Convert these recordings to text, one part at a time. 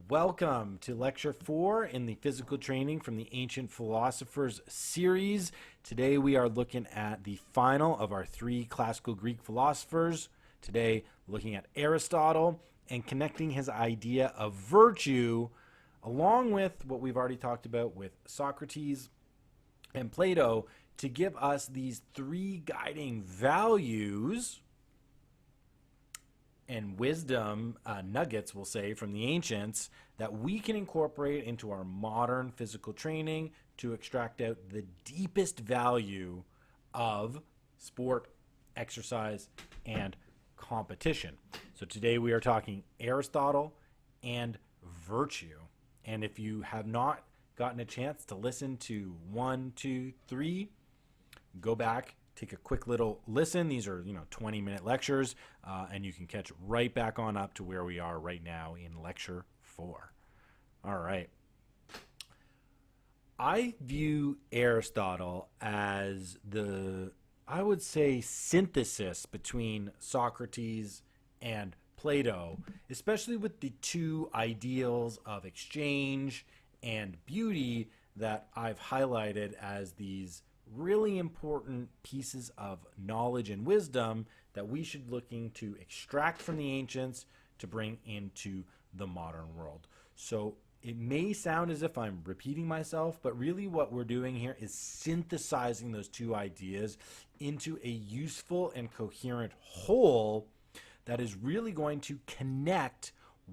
Welcome to Lecture 4 in the Physical Training from the Ancient Philosophers series. Today we are looking at the final of our 3 classical Greek philosophers. Today looking at Aristotle and connecting his idea of virtue along with what we've already talked about with Socrates and Plato to give us these 3 guiding values and wisdom nuggets, we'll say, from the ancients that we can incorporate into our modern physical training to extract out the deepest value of sport, exercise, and competition. So today we are talking Aristotle and virtue. And if you have not gotten a chance to listen to 1, 2, 3, go back, take a quick little listen. These are 20-minute lectures, and you can catch right back on up to where we are right now in lecture 4. All right. I view Aristotle as I would say, synthesis between Socrates and Plato, especially with the 2 ideals of exchange and beauty that I've highlighted as these really important pieces of knowledge and wisdom that we should looking to extract from the ancients to bring into the modern world. So it may sound as if I'm repeating myself, but really what we're doing here is synthesizing those 2 ideas into a useful and coherent whole that is really going to connect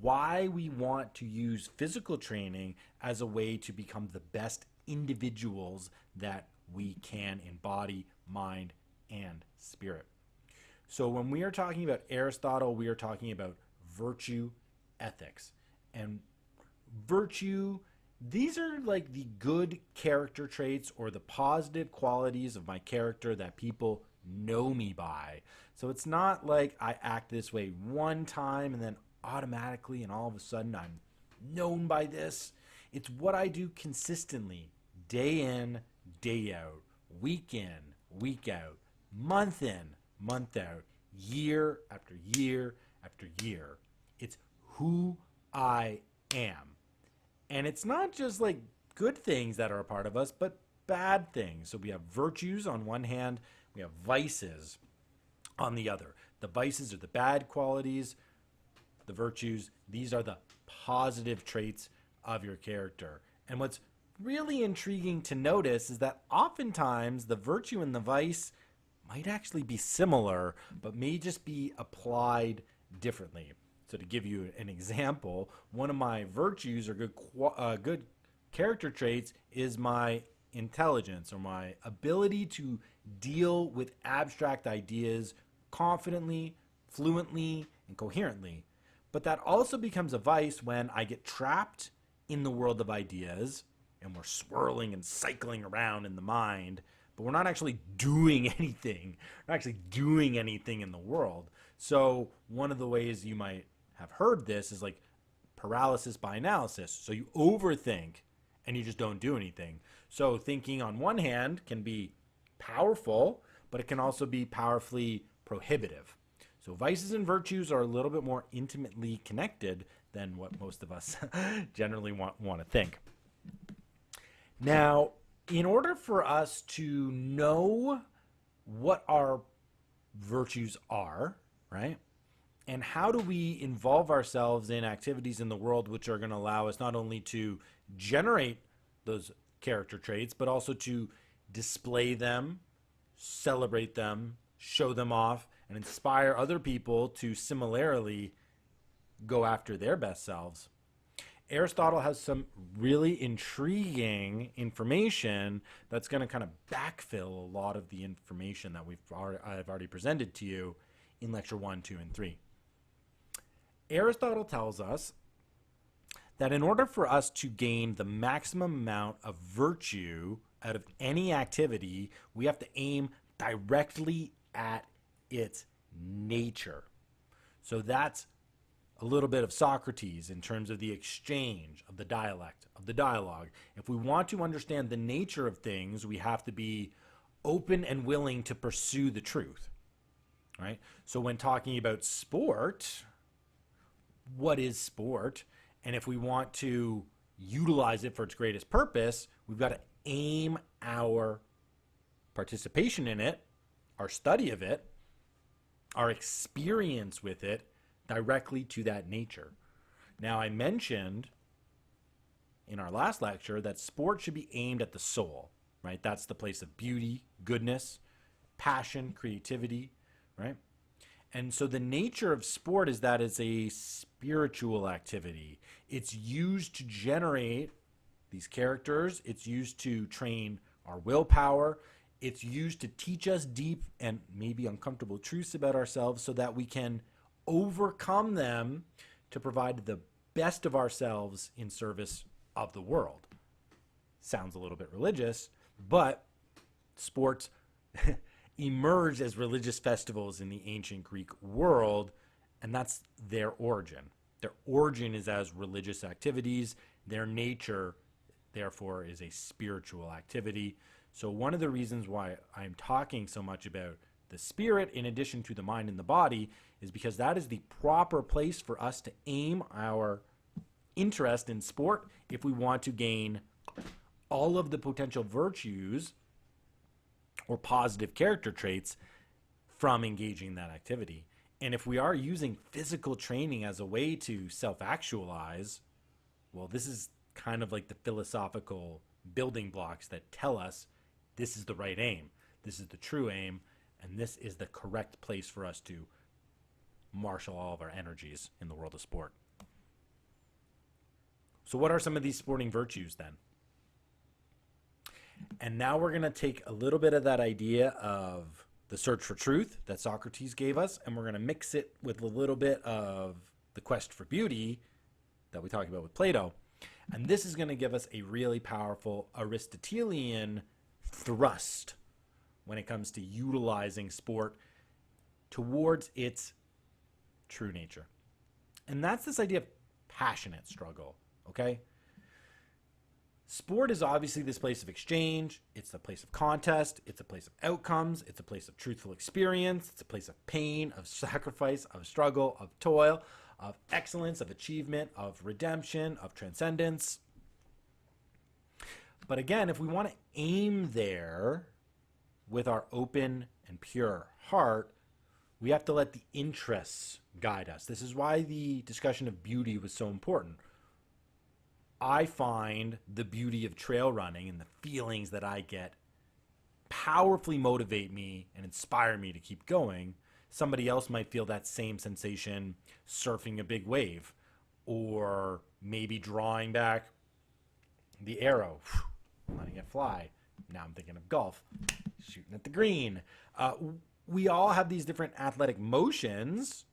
why we want to use physical training as a way to become the best individuals that we can in body, mind, and spirit. So when we are talking about Aristotle, we are talking about virtue ethics. And virtue, these are like the good character traits or the positive qualities of my character that people know me by. So it's not like I act this way one time and then automatically and all of a sudden I'm known by this. It's what I do consistently, day in, day out, week in, week out, month in, month out, year after year after year. It's who I am. And it's not just like good things that are a part of us, but bad things. So we have virtues on one hand, we have vices on the other. The vices are the bad qualities, the virtues, these are the positive traits of your character. And what's really intriguing to notice is that oftentimes the virtue and the vice might actually be similar, but may just be applied differently. So to give you an example, one of my virtues or good character traits is my intelligence or my ability to deal with abstract ideas confidently, fluently, and coherently. But that also becomes a vice when I get trapped in the world of ideas and we're swirling and cycling around in the mind, but we're not actually doing anything. We're not actually doing anything in the world. So one of the ways you might have heard this is like paralysis by analysis. So you overthink and you just don't do anything. So thinking on one hand can be powerful, but it can also be powerfully prohibitive. So vices and virtues are a little bit more intimately connected than what most of us generally want to think. Now, in order for us to know what our virtues are, right, and how do we involve ourselves in activities in the world which are going to allow us not only to generate those character traits, but also to display them, celebrate them, show them off, and inspire other people to similarly go after their best selves. Aristotle has some really intriguing information that's going to kind of backfill a lot of the information that I've already presented to you in lecture 1, 2, and 3. Aristotle tells us that in order for us to gain the maximum amount of virtue out of any activity, we have to aim directly at its nature. So that's a little bit of Socrates in terms of the exchange, of the dialect, of the dialogue. If we want to understand the nature of things, we have to be open and willing to pursue the truth, right? So when talking about sport, what is sport? And if we want to utilize it for its greatest purpose, we've got to aim our participation in it, our study of it, our experience with it directly to that nature. Now, I mentioned in our last lecture that sport should be aimed at the soul, right? That's the place of beauty, goodness, passion, creativity, right? And so the nature of sport is that it's a spiritual activity. It's used to generate these characters. It's used to train our willpower. It's used to teach us deep and maybe uncomfortable truths about ourselves so that we can overcome them to provide the best of ourselves in service of the world. Sounds a little bit religious, but sports emerged as religious festivals in the ancient Greek world, and that's their origin. Their origin is as religious activities. Their nature, therefore, is a spiritual activity. So one of the reasons why I'm talking so much about the spirit in addition to the mind and the body is because that is the proper place for us to aim our interest in sport if we want to gain all of the potential virtues or positive character traits from engaging in that activity. And if we are using physical training as a way to self-actualize, well, this is kind of like the philosophical building blocks that tell us this is the right aim, this is the true aim, and this is the correct place for us to marshal all of our energies in the world of sport. So what are some of these sporting virtues then? And now we're going to take a little bit of that idea of the search for truth that Socrates gave us, and we're going to mix it with a little bit of the quest for beauty that we talked about with Plato. And this is going to give us a really powerful Aristotelian thrust when it comes to utilizing sport towards its true nature. And that's this idea of passionate struggle, okay? Sport is obviously this place of exchange. It's a place of contest. It's a place of outcomes. It's a place of truthful experience. It's a place of pain, of sacrifice, of struggle, of toil, of excellence, of achievement, of redemption, of transcendence. But again, if we want to aim there with our open and pure heart, we have to let the interests guide us. This is why the discussion of beauty was so important. I find the beauty of trail running and the feelings that I get powerfully motivate me and inspire me to keep going. Somebody else might feel that same sensation surfing a big wave, or maybe drawing back the arrow, letting it fly. Now I'm thinking of golf, shooting at the green. We all have these different athletic motions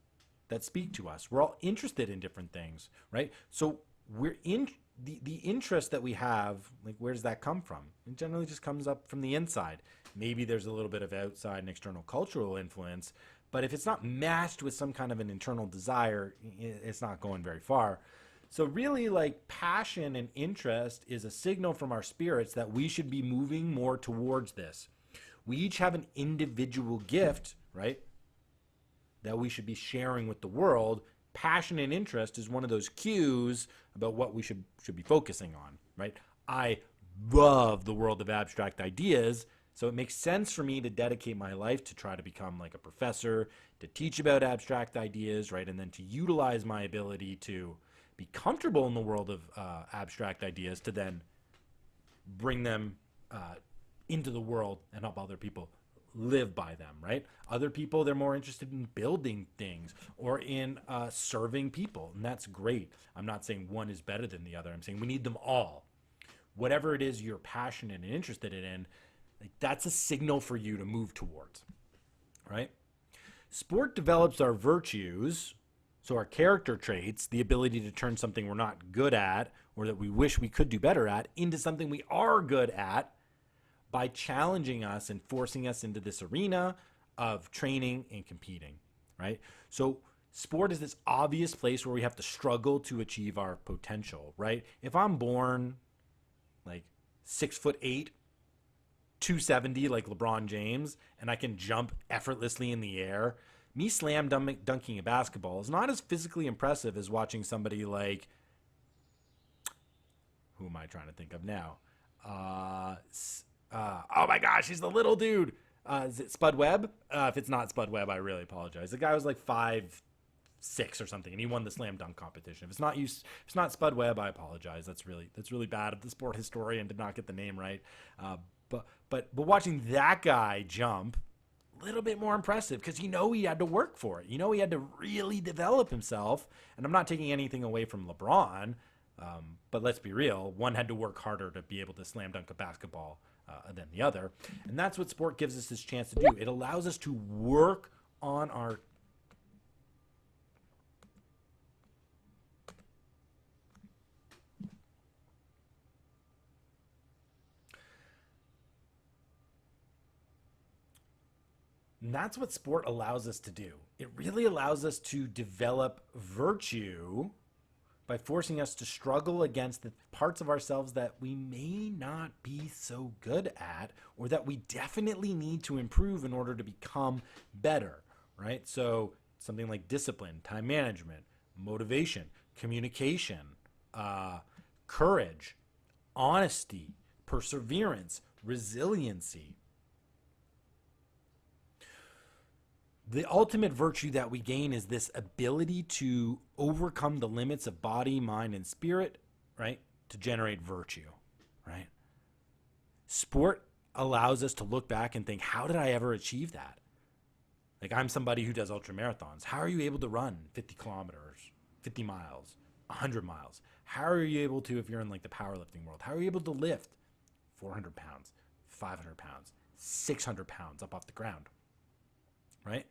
that speak to us. We're all interested in different things, right? So we're in the interest that we have, like, where does that come from? It generally just comes up from the inside. Maybe there's a little bit of outside and external cultural influence, but if it's not matched with some kind of an internal desire, it's not going very far. So really, like, passion and interest is a signal from our spirits that we should be moving more towards this. We each have an individual gift, right, that we should be sharing with the world. Passion and interest is one of those cues about what we should be focusing on, right? I love the world of abstract ideas, so it makes sense for me to dedicate my life to try to become like a professor, to teach about abstract ideas, right? And then to utilize my ability to be comfortable in the world of abstract ideas to then bring them into the world and help other people live by them, right? Other people, they're more interested in building things or in serving people, and that's great. I'm not saying one is better than the other. I'm saying we need them all. Whatever it is you're passionate and interested in, like, that's a signal for you to move towards, right? Sport develops our virtues, so our character traits, the ability to turn something we're not good at or that we wish we could do better at into something we are good at, by challenging us and forcing us into this arena of training and competing, right? So sport is this obvious place where we have to struggle to achieve our potential, right? If I'm born like 6'8", 270 like LeBron James, and I can jump effortlessly in the air, me slam dunking a basketball is not as physically impressive as watching somebody like who am I trying to think of now? Oh my gosh, he's the little dude. Is it Spud Webb? If it's not Spud Webb, I really apologize. The guy was like 5'6" or something, and he won the slam dunk competition. If it's not Spud Webb, I apologize. That's really bad of the sport historian did not get the name right. But watching that guy jump, a little bit more impressive because he had to work for it. He had to really develop himself. And I'm not taking anything away from LeBron, but let's be real. One had to work harder to be able to slam dunk a basketball than the other. And that's what sport gives us this chance to do. It allows us to work on our And that's what sport allows us to do. It really allows us to develop virtue by forcing us to struggle against the parts of ourselves that we may not be so good at, or that we definitely need to improve in order to become better, right? So something like discipline, time management, motivation, communication, courage, honesty, perseverance, resiliency. The ultimate virtue that we gain is this ability to overcome the limits of body, mind, and spirit, right? To generate virtue, right? Sport allows us to look back and think, how did I ever achieve that? Like, I'm somebody who does ultra marathons. How are you able to run 50 kilometers, 50 miles, 100 miles? How are you able to, if you're in like the powerlifting world, how are you able to lift 400 pounds, 500 pounds, 600 pounds up off the ground, right?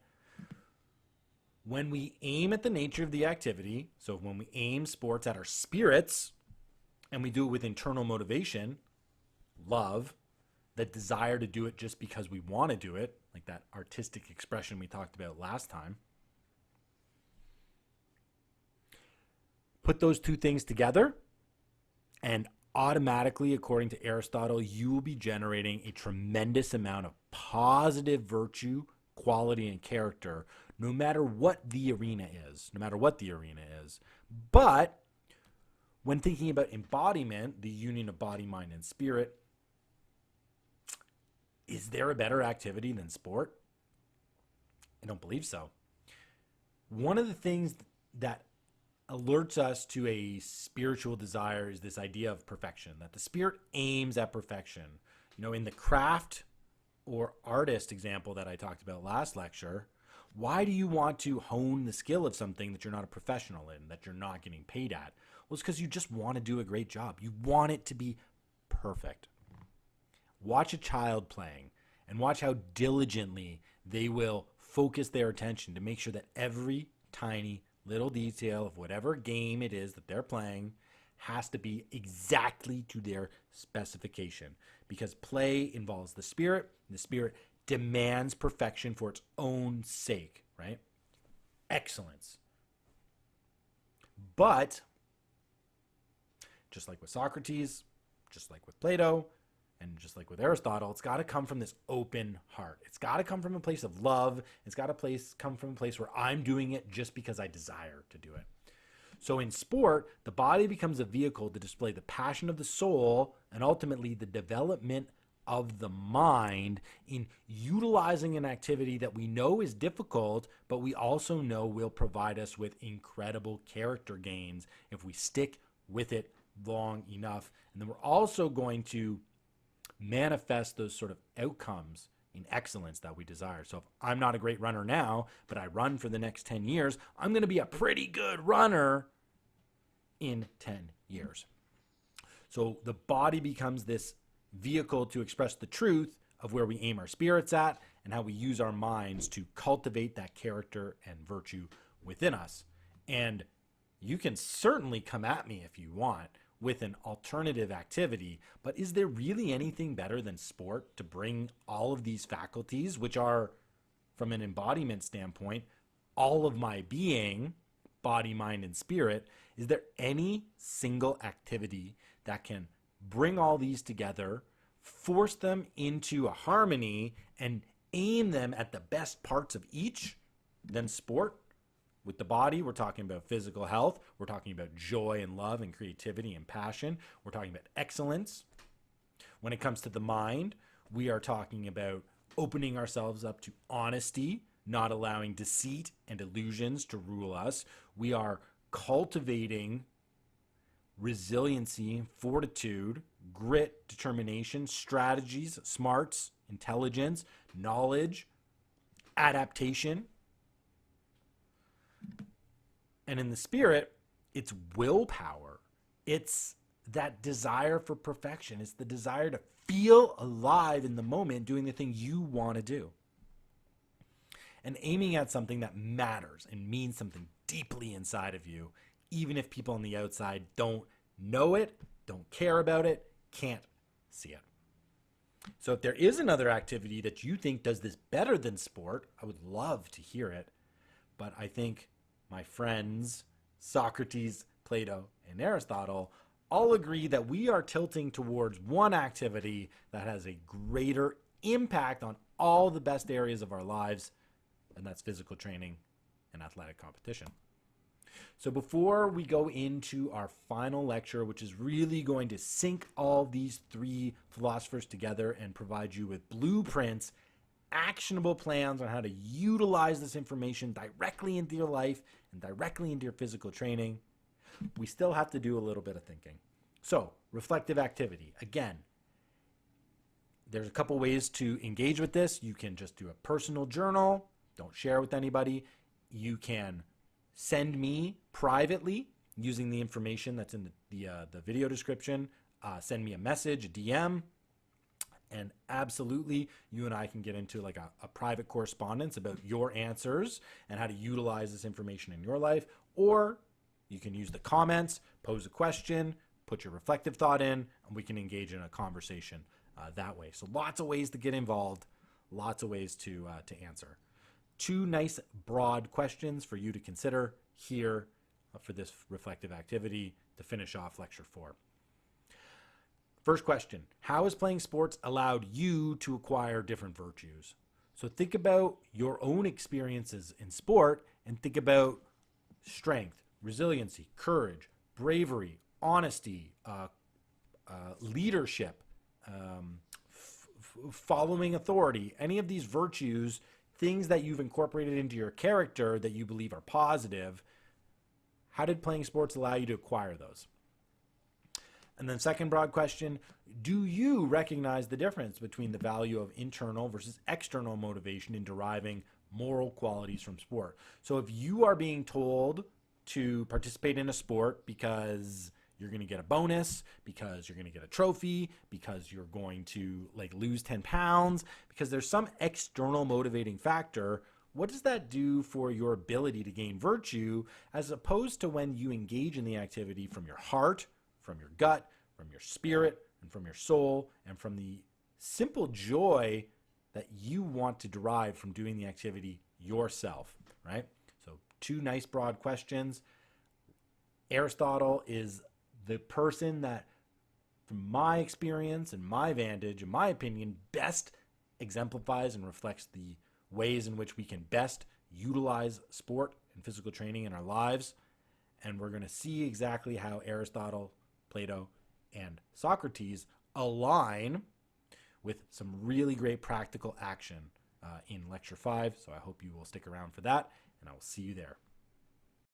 When we aim at the nature of the activity, so when we aim sports at our spirits, and we do it with internal motivation, love, the desire to do it just because we want to do it, like that artistic expression we talked about last time, put those two things together, and automatically, according to Aristotle, you will be generating a tremendous amount of positive virtue, quality, and character, no matter what the arena is. But when thinking about embodiment, the union of body, mind, and spirit, is there a better activity than sport? I don't believe so. One of the things that alerts us to a spiritual desire is this idea of perfection, that the spirit aims at perfection. In the craft or artist example that I talked about last lecture, why do you want to hone the skill of something that you're not a professional in, that you're not getting paid at? Well, it's because you just want to do a great job. You want it to be perfect. Watch a child playing and watch how diligently they will focus their attention to make sure that every tiny little detail of whatever game it is that they're playing has to be exactly to their specification, because play involves the spirit, and the spirit demands perfection for its own sake, right? Excellence. But just like with Socrates, just like with Plato, and just like with Aristotle, it's got to come from this open heart. It's got to come from a place of love. It's got to come from a place where I'm doing it just because I desire to do it. So in sport, the body becomes a vehicle to display the passion of the soul and ultimately the development of the mind in utilizing an activity that we know is difficult, but we also know will provide us with incredible character gains if we stick with it long enough. And then we're also going to manifest those sort of outcomes in excellence that we desire. So if I'm not a great runner now, but I run for the next 10 years, I'm going to be a pretty good runner in 10 years. So the body becomes this vehicle to express the truth of where we aim our spirits at and how we use our minds to cultivate that character and virtue within us. And you can certainly come at me if you want with an alternative activity, but is there really anything better than sport to bring all of these faculties, which are, from an embodiment standpoint, all of my being, body, mind, and spirit? Is there any single activity that can bring all these together, force them into a harmony, and aim them at the best parts of each than sport? With the body, we're talking about physical health. We're talking about joy and love and creativity and passion. We're talking about excellence. When it comes to the mind, we are talking about opening ourselves up to honesty, not allowing deceit and illusions to rule us. We are cultivating resiliency, fortitude, grit, determination, strategies, smarts, intelligence, knowledge, adaptation. And in the spirit, it's willpower. It's that desire for perfection. It's the desire to feel alive in the moment doing the thing you want to do. And aiming at something that matters and means something deeply inside of you, even if people on the outside don't know it, don't care about it, can't see it. So if there is another activity that you think does this better than sport, I would love to hear it. But I think my friends, Socrates, Plato, and Aristotle all agree that we are tilting towards one activity that has a greater impact on all the best areas of our lives, and that's physical training and athletic competition. So before we go into our final lecture, which is really going to sync all these three philosophers together and provide you with blueprints, actionable plans on how to utilize this information directly into your life and directly into your physical training, we still have to do a little bit of thinking. So, reflective activity. Again, there's a couple ways to engage with this. You can just do a personal journal. Don't share with anybody. You can send me privately using the information that's in the video description. Send me a message, a DM, and absolutely you and I can get into like a private correspondence about your answers and how to utilize this information in your life. Or you can use the comments, pose a question, put your reflective thought in, and we can engage in a conversation that way. So lots of ways to get involved, lots of ways to answer. Two nice broad questions for you to consider here for this reflective activity to finish off lecture 4. First question, how has playing sports allowed you to acquire different virtues? So think about your own experiences in sport and think about strength, resiliency, courage, bravery, honesty, leadership, following authority, any of these virtues, things that you've incorporated into your character that you believe are positive. How did playing sports allow you to acquire those? And then second broad question, do you recognize the difference between the value of internal versus external motivation in deriving moral qualities from sport? So if you are being told to participate in a sport because you're going to get a bonus, because you're going to get a trophy, because you're going to like lose 10 pounds, because there's some external motivating factor, what does that do for your ability to gain virtue as opposed to when you engage in the activity from your heart, from your gut, from your spirit, and from your soul, and from the simple joy that you want to derive from doing the activity yourself, right? So two nice broad questions. Aristotle is the person that, from my experience and my vantage and my opinion, best exemplifies and reflects the ways in which we can best utilize sport and physical training in our lives. And we're going to see exactly how Aristotle, Plato, and Socrates align with some really great practical action in lecture 5. So I hope you will stick around for that, and I will see you there.